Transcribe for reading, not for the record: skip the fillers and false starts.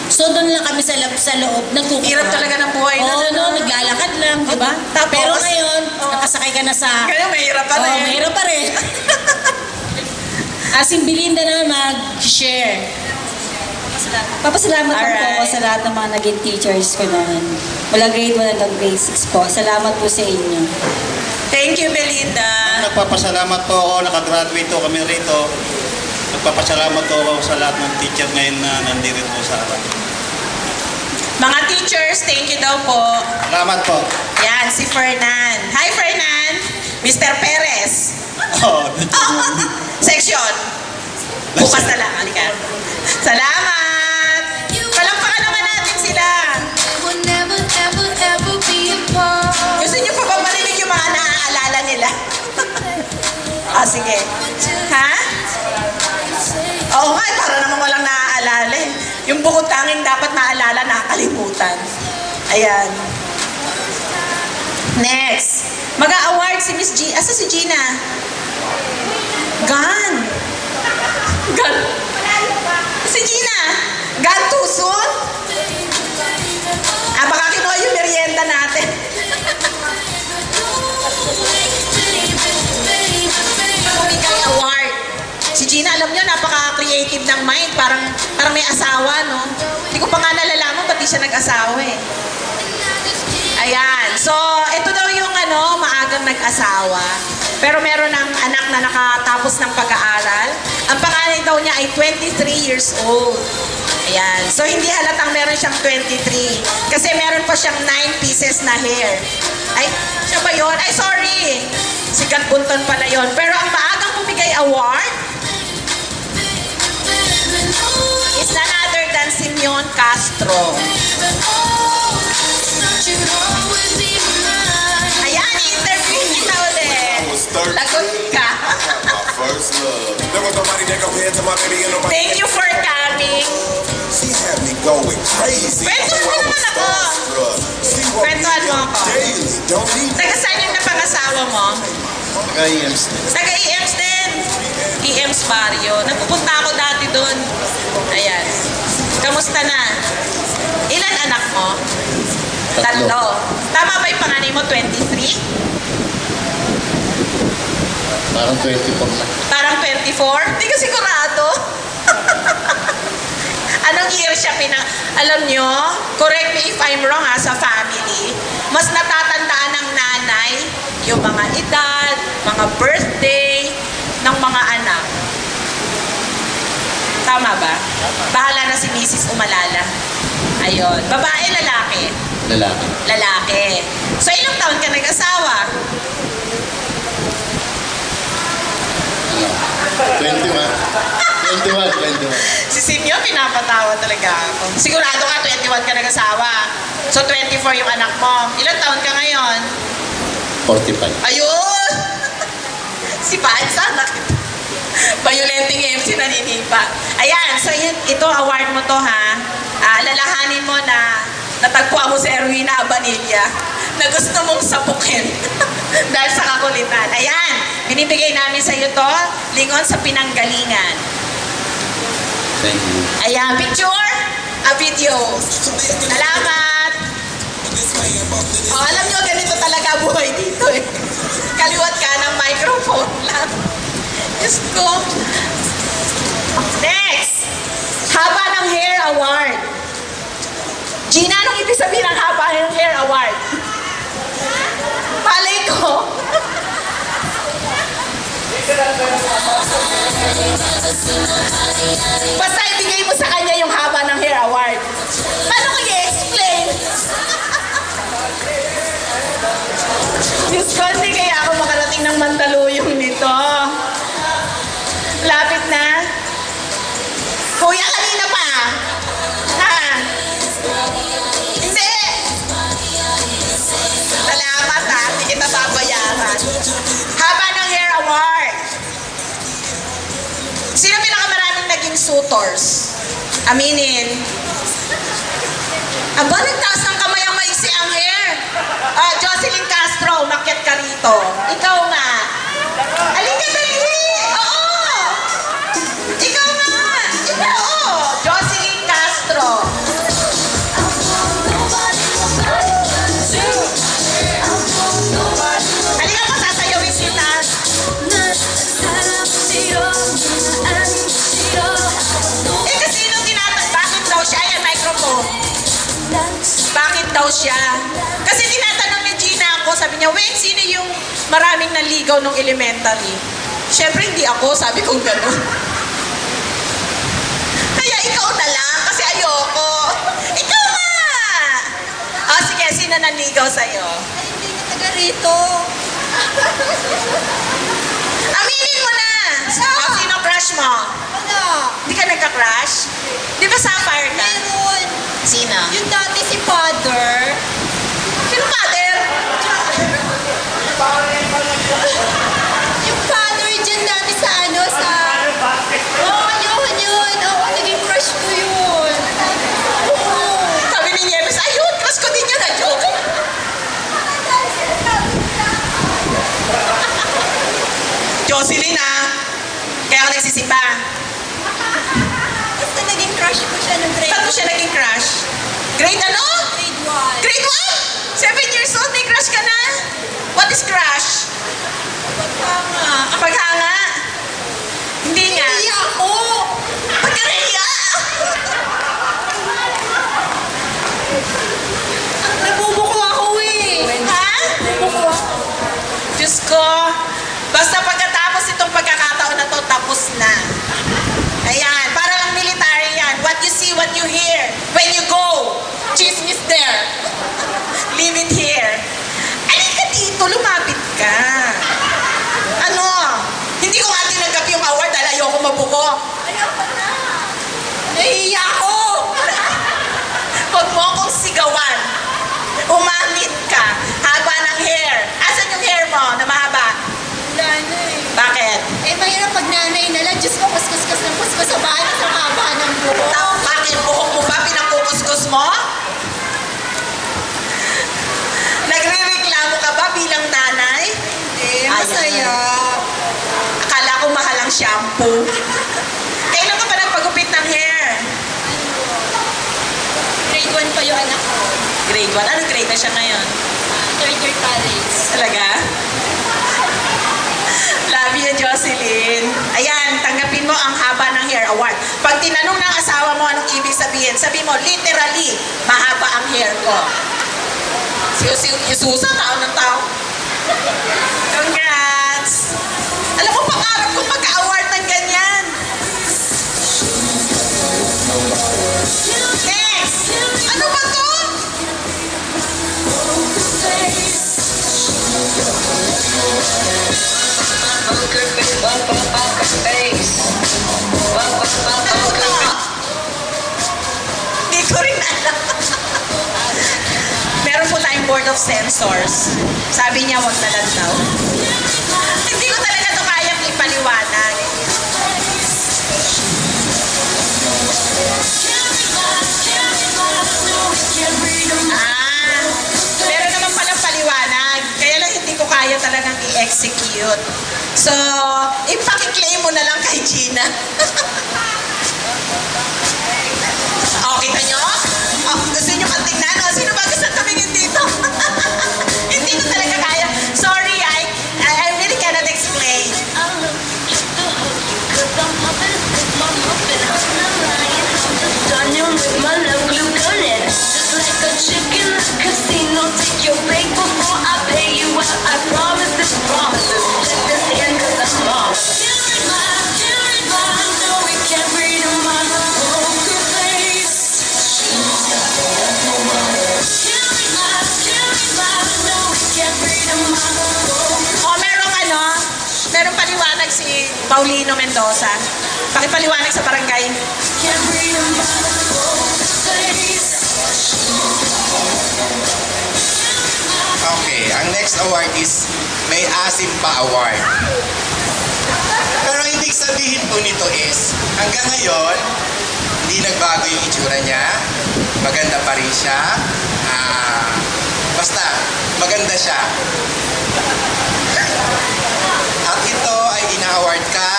So doon lang kami sa loob, nagkukuha. Hirap talaga ng buhay na. Oo, no, naglalakad lang, di ba? Tapos, pero ngayon, nakasakay ka na sa... Kaya may hirap pa rin. Oo, may hirap pa rin. Si Belinda naman mag-share. Papasalamat po ako sa lahat ng mga naging teachers ko noon. Mula grade 1 hanggang grade 6 po. Salamat po sa inyo. Thank you, Belinda. Nagpapasalamat po ako, nakagraduate po kami rito. Nagpapasalamat po ako sa lahat ng teacher ngayon na nandito po sa harap. Mga teachers, thank you daw po. Salamat po. Yan, si Fernan. Hi, Fernan. Mr. Perez. Section. Bukas na lang, halika. Salamat. Palampakan naman natin sila. Gusto niyo pa ba marinig yung mga naaalala nila? Sige. Ha? Oo nga, para naman walang naaalala eh. Yung bukod tanging dapat naalala, nakakalimutan. Ayan. Next. Mag-a-award si Miss G. Asa si Gina? Gan. Gan. Si Gina. Gan too soon? Baka kinuha yung merienda natin. Bumigay award. Si Gina, alam niyo, napaka-creative ng mind. Parang may asawa, no? Hindi ko pa nga nalalaman, ba't di siya nag-asawa eh. Ayan. So, ito daw yung maagang nag-asawa. Pero meron ng anak na nakatapos ng pag-aaral. Ang pangalan daw niya ay 23 years old. Ayan. So, hindi halatang meron siyang 23. Kasi meron pa siyang 9 pieces na hair. Ay, siya ba yun? Ay, sorry. Si Kat Bunton pala yun. Pero ang maagang bumigay award is none other than Simeon Castro. Ayan, interview kita ulit. Lagot ka. Thank you for coming. Kwentuhan mo naman ako. Kwentuhan mo ako. Taga saan yung napangasawa mo? Taga-EMS. Taga-EMS din. EMS Barrio. Nagpupunta ako dati doon. Ayan. Kamusta na? Ilan anak mo? Tatlo. Tama ba yung panganay mo? 23? Parang 24 na. Parang 24? Hindi ka sigurado. Anong year siya Alam nyo, correct me if I'm wrong sa family, mas natatandaan ng nanay yung mga edad, mga birthday ng mga anak. Tama ba? Bahala na si Mrs. Umalala. Ayun. Babae, lalaki? Lalaki. Lalaki. So, ilang taon ka nag-asawa? 21. Si Simyo, pinapatawa talaga ako. Sigurado ka, 21 ka nag-asawa. So, 24 yung anak mo. Ilang taon ka ngayon? 45. Ayun! Si Bansa, nakita. Violenting MC naninipa. Ayan, so ito, award mo to ha. Lalahanin mo na natagpuan mo si Erwina Abanilla na gusto mong sapukin dahil sa kakulitan. Ayan, binibigay namin sa iyo to, lingon sa pinanggalingan. Thank you. Ayan, picture, a video. Salamat. Alam nyo, ganito talaga buhay dito eh. Kaliwat ka ng microphone lang. Diyos ko. Next! Haba ng Hair Award. Gina, anong ibig sabihin ng Haba ng Hair Award? Palay ko. Basta ibigay mo sa kanya yung Haba ng Hair Award. Paano ko i-explain? Diyos ko, hindi kaya ako makarating ng Mandaluyong nito. Lapit na. Kuya, kanina pa. Ha? Hindi. Salamat ha. Hindi kita babayaran. Haba ng Hair Award. Sino pinakamaraming naging suitors? Aminin. Aba, nagtaas ng kamay ang maiksi ang hair. Jocelyn Castro, umakyat ka rito. Ikaw nga. Alin ka dali? Oo. Ikaw nga. Ikaw. Jocelyn Castro. siya. Kasi tinatanong ni Gina ako, sabi niya, Wen, sino yung maraming naligaw nung elementary? Siyempre, hindi ako, sabi kong gano'n. Kaya ikaw na lang, kasi ayoko. Ikaw nga! Ah, sige, sino naligaw sa'yo? Ay, hindi na taga rito. Aminin mo na! Ah, sino crush mo? Wala. Hindi ka nagka-crush? Di ba sapphire ka? Meron. Sino? Yung dati si Father. Sino father? Yung Father dyan dati sa ano, sa... Oo, yun. Oo, naging crush ko yun. Oo. Sabi ni Nieves, ayun, crush ko din yun, joke. Jocelyn kaya ako nagsisimba. Basta naging crush ko siya nung grade Saan mo siya naging crush? Grade ano? Grade 1. Grade 1? 7 years old, may crush ka na? What is crush? Pagkanga. Paghanga? Hindi nga. Hindi ako. Pagkareya! Nabubuko ako eh. Ha? Nabubuko ako. Diyos ko, basta pagkatapos itong pagkakataon na to, tapos na. Ayan, para lang military yan. What you see, what you hear. When you go, chismis there. Leave it here. Alika dito, lumapit ka. Ano? Hindi ko nga tinanggap yung award dahil ayoko mabuko. Ayoko na. Nahiya ako. Huwag mo akong sigawan. Umamit ka. Haba ng hair. Asan yung hair mo na mahaba? Wala na eh. Bakit? Eh, mahirap pag nanay na lang. Diyos ko, kuskus-kus ng kuskus sa bahay sa haba ng buhok. Bakit buhok mo ba pinangkukuskus mo? Nagre-reklamo ka ba bilang nanay? Eh, masaya. Akala ko mahal ang shampoo. Kailan ka ba nagpagupit ng hair? Grade 1 pa yung anak ko. Grade 1. Ano grade na siya ngayon? Third year college. Talaga? Love you, Jocelyn. Ayan, tanggapin mo ang haba ng hair award. Pag tinanong ng asawa mo anong ibig sabihin, sabi mo, literally, mahaba ang hair ko. Si Susan, tao ng tao. Congrats! Alam mo, pangarap kong magka-award ng ganyan. Next! Ano ba to? Hindi ko rin alam. Meron po tayong board of censors. Sabi niya, wag na lang daw. Hindi ko talaga ito kayang ipaliwanag. Meron naman palang paliwanag. Kaya lang hindi ko kaya talagang i-execute. So, ipaki-claim mo na lang kay Gina. Kita nyo? Gusto nyo katingnan? Sino ba gusto tumingin dito? Hindi ko talaga kaya. Sorry, I really cannot explain. Merong paliwanag si Paulino Mendoza. Pakipaliwanag sa barangay. Okay, ang next award is May Asim Pa Award. Pero ibig sabihin po nito is, hanggang ngayon, hindi nagbago yung itsura niya. Maganda pa rin siya. Basta, maganda siya. At ito ay ina-award ka